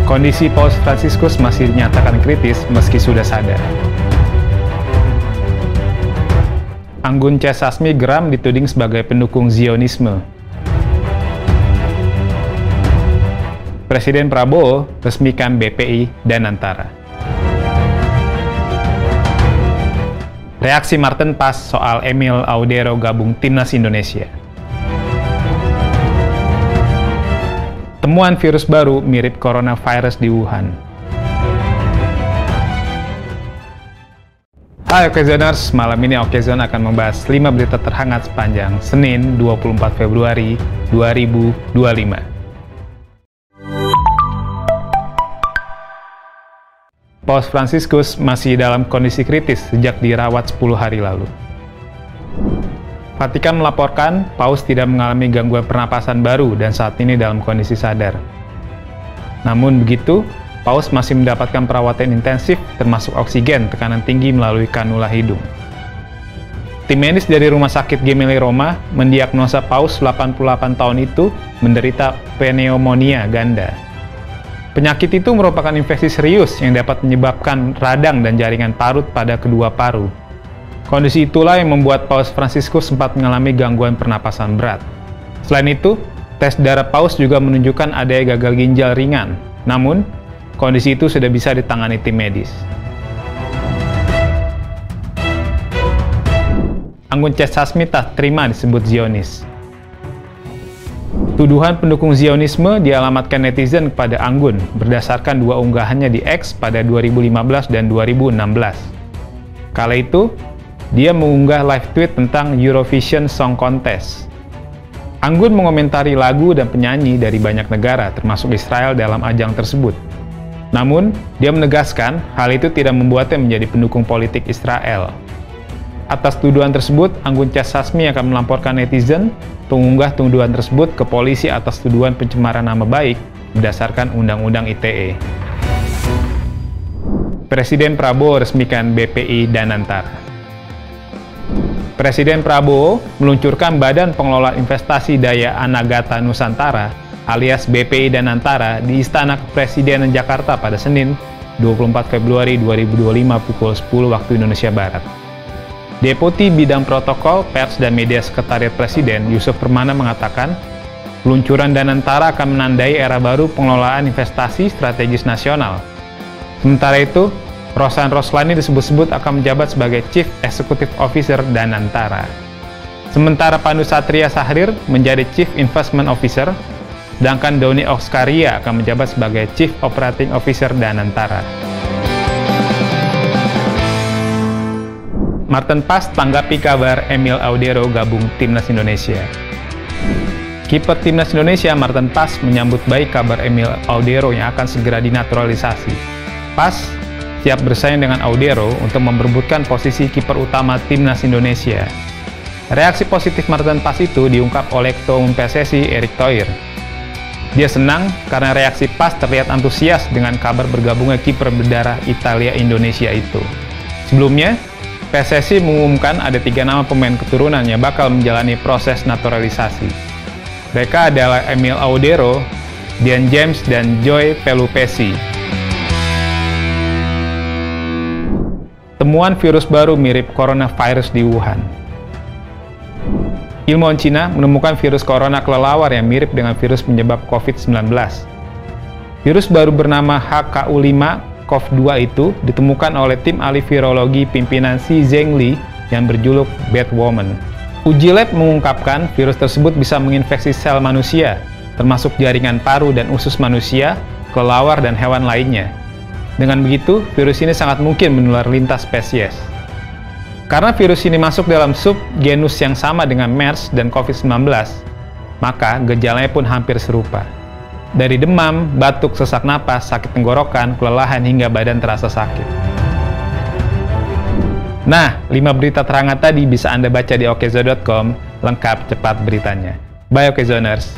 Kondisi Paus Fransiskus masih dinyatakan kritis meski sudah sadar. Anggun C. Sasmi geram dituding sebagai pendukung Zionisme. Presiden Prabowo resmikan BPI Danantara. Reaksi Marten Pas soal Emil Audero gabung Timnas Indonesia. Temuan virus baru mirip coronavirus di Wuhan. Hai Okezoners, malam ini Okezone akan membahas 5 berita terhangat sepanjang Senin 24 Februari 2025. Paus Fransiskus masih dalam kondisi kritis sejak dirawat 10 hari lalu. Vatikan melaporkan Paus tidak mengalami gangguan pernapasan baru dan saat ini dalam kondisi sadar. Namun begitu, Paus masih mendapatkan perawatan intensif termasuk oksigen tekanan tinggi melalui kanula hidung. Tim medis dari Rumah Sakit Gemelli Roma mendiagnosa Paus 88 tahun itu menderita pneumonia ganda. Penyakit itu merupakan infeksi serius yang dapat menyebabkan radang dan jaringan parut pada kedua paru. Kondisi itulah yang membuat Paus Fransiskus sempat mengalami gangguan pernapasan berat. Selain itu, tes darah Paus juga menunjukkan adanya gagal ginjal ringan. Namun, kondisi itu sudah bisa ditangani tim medis. Anggun C. Sasmi tak terima disebut Zionis. Tuduhan pendukung Zionisme dialamatkan netizen kepada Anggun berdasarkan 2 unggahannya di X pada 2015 dan 2016. Kala itu, dia mengunggah live tweet tentang Eurovision Song Contest. Anggun mengomentari lagu dan penyanyi dari banyak negara, termasuk Israel dalam ajang tersebut. Namun, dia menegaskan hal itu tidak membuatnya menjadi pendukung politik Israel. Atas tuduhan tersebut, Anggun C. Sasmi akan melaporkan netizen pengunggah tuduhan tersebut ke polisi atas tuduhan pencemaran nama baik berdasarkan Undang-Undang ITE. Presiden Prabowo resmikan BPI Danantara. Presiden Prabowo meluncurkan Badan Pengelola Investasi Daya Anagata Nusantara alias BPI Danantara di Istana Kepresidenan Jakarta pada Senin 24 Februari 2025 pukul 10 waktu Indonesia Barat. Deputi Bidang Protokol, Pers, dan Media Sekretariat Presiden Yusuf Permana mengatakan, peluncuran Danantara akan menandai era baru pengelolaan investasi strategis nasional. Sementara itu, Rosan Roslani disebut-sebut akan menjabat sebagai Chief Executive Officer Danantara. Sementara Pandu Satria Sahrir menjadi Chief Investment Officer, sedangkan Doni Oskaria akan menjabat sebagai Chief Operating Officer Danantara. Marten Pas tanggapi kabar Emil Audero gabung Timnas Indonesia. Kiper Timnas Indonesia Marten Pas menyambut baik kabar Emil Audero yang akan segera dinaturalisasi. Pas siap bersaing dengan Audero untuk memperebutkan posisi kiper utama Timnas Indonesia. Reaksi positif Marten Pas itu diungkap oleh Ketua Umum PSSI Erick Thohir. Dia senang karena reaksi Pas terlihat antusias dengan kabar bergabungnya kiper berdarah Italia Indonesia itu. Sebelumnya, PSSI mengumumkan ada 3 nama pemain keturunan yang bakal menjalani proses naturalisasi. Mereka adalah Emil Audero, Dian James, dan Joy Pelupesi. Temuan virus baru mirip coronavirus di Wuhan. Ilmuwan Cina menemukan virus corona kelelawar yang mirip dengan virus penyebab COVID-19. Virus baru bernama HKU5-CoV2 itu ditemukan oleh tim ahli virologi pimpinan Xi Zhengli yang berjuluk Batwoman. Uji lab mengungkapkan virus tersebut bisa menginfeksi sel manusia, termasuk jaringan paru dan usus manusia, kelelawar, dan hewan lainnya. Dengan begitu, virus ini sangat mungkin menular lintas spesies. Karena virus ini masuk dalam subgenus yang sama dengan MERS dan COVID-19, maka gejalanya pun hampir serupa. Dari demam, batuk, sesak napas, sakit tenggorokan, kelelahan, hingga badan terasa sakit. Nah, 5 berita terhangat tadi bisa Anda baca di okezo.com, lengkap cepat beritanya. Bye Okezoners!